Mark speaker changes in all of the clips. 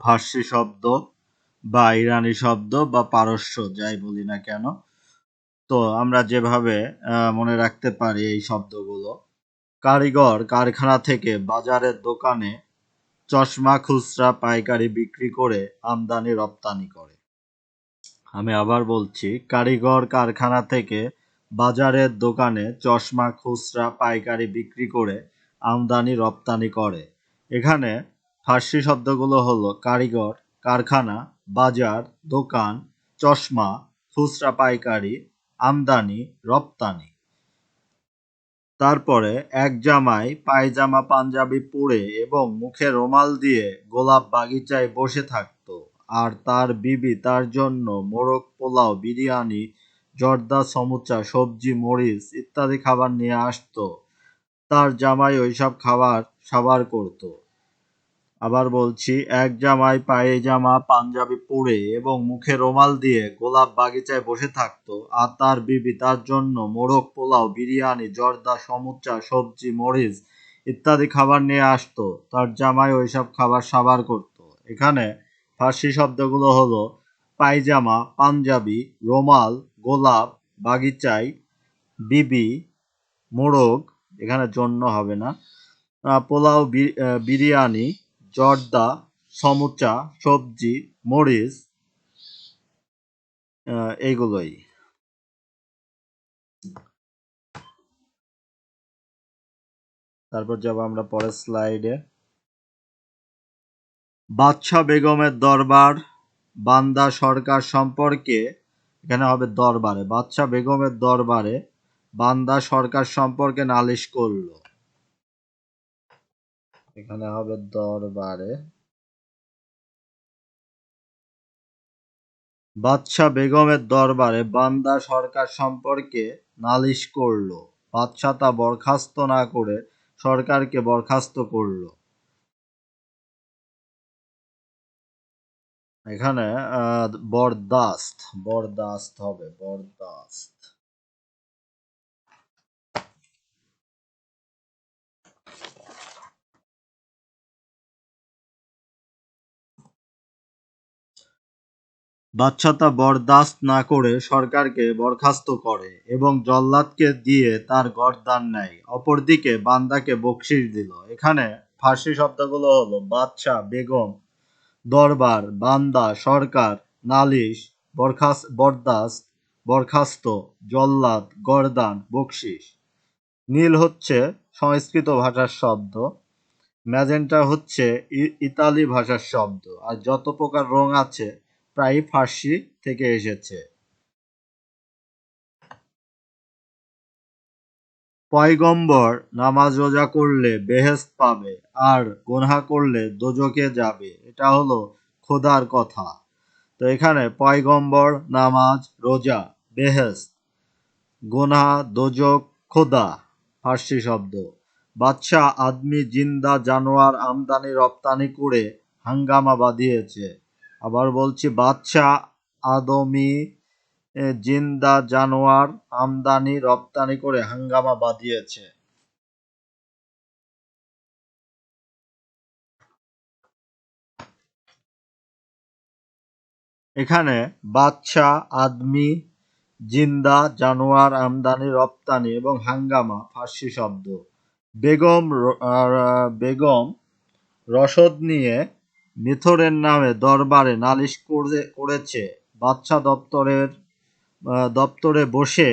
Speaker 1: ফার্সি শব্দ বা ইরানি শব্দ বা পারস্য যাই বলি না কেন। তো আমরা যেভাবে মনে রাখতে পারি এই শব্দগুলো, কারিগর কারখানা থেকে বাজারের দোকানে চশমা খুচরা পাইকারি বিক্রি করে আমদানি রপ্তানি করে। আমি আবার বলছি, কারিগর কারখানা থেকে বাজারের দোকানে চশমা খুচরা পাইকারি বিক্রি করে আমদানি রপ্তানি করে। এখানে ফার্সি শব্দগুলো হলো কারিগর, কারখানা, বাজার, দোকান, চশমা, খুচরা পাইকারি, আমদানি, রপ্তানি। তারপরে এক জামাই পায়জামা পাঞ্জাবি পরে এবং মুখে রুমাল দিয়ে গোলাপ বাগিচায় বসে থাকতো, আর তার বিবি তার জন্য মোরগ পোলাও, বিরিয়ানি, জর্দা, সমুচা, সবজি, মরিচ ইত্যাদি খাবার নিয়ে আসতো। তার জামাই ওইসব খাবার সাবার করত। আবার বলছি, এক জামাই পায়জামা পাঞ্জাবি পরে এবং মুখে রুমাল দিয়ে গোলাপ বাগিচায় বসে থাকতো, আর তার বিবি তার জন্য মোরগ পোলাও, বিরিয়ানি, জর্দা, সমুচা, সবজি, মরিচ ইত্যাদি খাবার নিয়ে আসতো। তার জামাই ওইসব খাবার সাবার করত। এখানে ফার্সি শব্দগুলো হলো পায়জামা, পাঞ্জাবি, রুমাল, গোলাপ বাগিচায়, বিবি, মোরগ, এখানে জন্য হবে না, পোলাও, বিরিয়ানি, জর্দা, সমুচা, সবজি, মরিচ, এইগুলোই। তারপর যাব আমরা পরের স্লাইডে। বাদশা বেগমের দরবার বান্দা সরকার সম্পর্কে, এখানে হবে দরবারে, বাদশা বেগমের দরবারে বান্দা সরকার সম্পর্কে নালিশ করলো, এখানে হবে দরবারে। বাদশা বেগমের দরবারে বান্দা সরকার সম্পর্কে নালিশ করল। বাদশা তা বরখাস্ত না করে সরকারকে বরখাস্ত করল। এখানে বরদাস্ত, বরদাস্ত হবে, বরদাস্ত। বাদশা তা বরদাস্ত না করে সরকারকে বরখাস্ত করে এবং জল্লাদকে দিয়ে তার গর্দান নেয়। অপরদিকে বান্দাকে বকশিশ দিল। এখানে ফার্সি শব্দগুলো হলো বাদশা, বেগম, দরবার, বান্দা, সরকার, নালিশ, বরদাস্ত, বরখাস্ত, জল্লাদ, গর্দান, বকশিশ। নীল হচ্ছে সংস্কৃত ভাষার শব্দ, ম্যাজেন্টা হচ্ছে ইতালি ভাষার শব্দ, আর যত প্রকার রং আছে প্রায়ই ফার্সি থেকে এসেছে। পয়গম্বর নামাজ রোজা করলে বেহেশত পাবে, আর গুনাহ করলে দোজখে যাবে, এটা হলো খোদার কথা। তো এখানে পয়গম্বর, নামাজ, রোজা, বেহেশত, গুনাহ, দোজখ, খোদা ফার্সি শব্দ। বাদশা আদমি জিন্দা জানোয়ার আমদানি রপ্তানি করে হাঙ্গামা বাঁধিয়েছে। আবার বলছি, বাদশা আদমি জিন্দা জানোয়ার আমদানি রপ্তানি করে হাঙ্গামা বাঁধিয়েছে। এখানে বাদশা আদমি জিন্দা জানোয়ার আমদানি রপ্তানি এবং হাঙ্গামা ফার্সি শব্দ। বেগম রসদ নিয়ে মিথরের নামে দরবারে নালিশ করেছে। বাদশা দপ্তরে বসে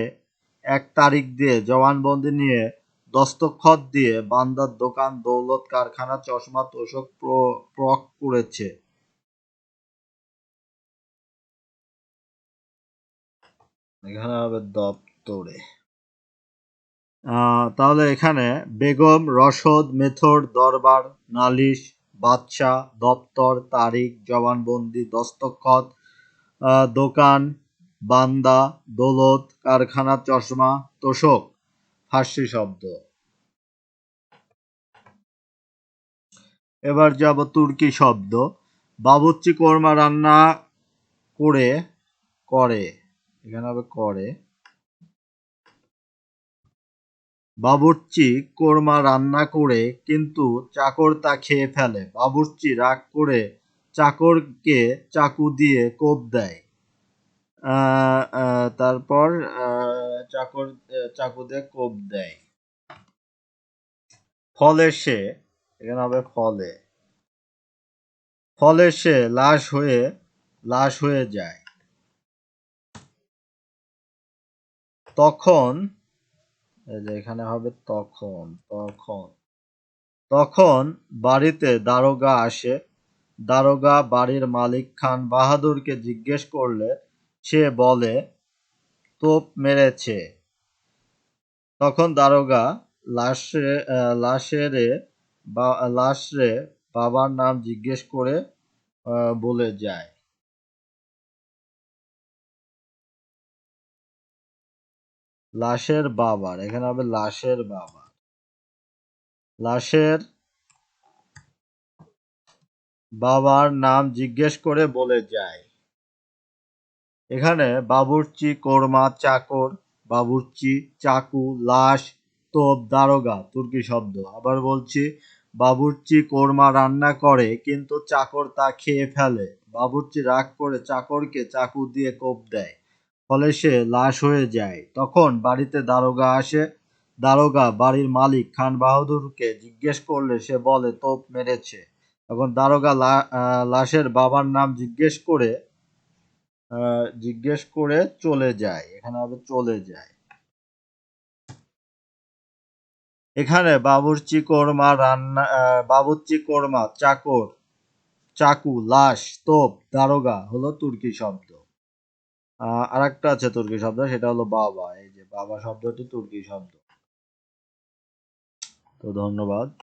Speaker 1: 1 তারিখ দিয়ে জবানবন্দি নিয়ে দস্তখত দিয়ে বান্দার দোকান, দৌলত, কারখানা, চশমা, তোশক প্রক করেছে। এখানে হবে দপ্তরে। তাহলে এখানে বেগম, রসদ, মেথর, দরবার, নালিশ, বাদশা, দপ্তর, তারিখ, জবানবন্দি, দস্তখত, দোকান, বান্দা, দৌলত, কারখানা, চশমা, তোশক ফার্সি শব্দ। এবার যাব তুর্কি শব্দ। বাবুর্চি কোরমা রান্না করে, এখানে হবে করে। বাবুর্চি কোরমা রান্না করে কিন্তু চাকর তা খেয়ে ফেলে। বাবুর্চি রাগ করে চাকরকে চাকু দিয়ে কোপ দেয়। তারপর চাকর চাকু দিয়ে কোপ দেয়। ফলে সে, এখানে হবে ফলে, ফলে সে লাশ হয়ে যায়। তখন এই যে এখানে হবে তখন তখন তখন বাড়িতে দারোগা আসে। দারোগা বাড়ির মালিক খান বাহাদুরকে জিজ্ঞেস করলে সে বলে তোপ মেরেছে। তখন দারোগা লাশে লাশেরে বা লাশরে বাবার নাম জিজ্ঞেস করে বলে যায়। লাশের বাবার, এখানে হবে লাশের বাবা, লাশের বাবার নাম জিজ্ঞেস করে বলে যায়। এখানে বাবুর্চি, কোরমা, চাকর, বাবুর্চি, চাকু, লাশ, তোপ, দারোগা তুর্কি শব্দ। আবার বলছি, বাবুর্চি কোরমা রান্না করে কিন্তু চাকর তা খেয়ে ফেলে। বাবুর্চি রাগ করে চাকরকে চাকু দিয়ে কোপ দেয়, ফলে সে লাশ হয়ে যায়। তখন বাড়িতে দারোগা আসে। দারোগা বাড়ির মালিক খান বাহাদুরকে জিজ্ঞেস করলে সে বলে তোপ মেরেছে। তখন দারোগা লাশের বাবার নাম জিজ্ঞেস করে চলে যায়। এখানে হবে চলে যায়। এখানে বাবুর্চি, কোরমা, চাকর, চাকু, লাশ, তোপ, দারোগা হলো তুর্কি শব্দ। আরেকটা আছে তুর্কি শব্দ, সেটা হলো বাবা। এই যে বাবা শব্দটি তুর্কি শব্দ। তো ধন্যবাদ।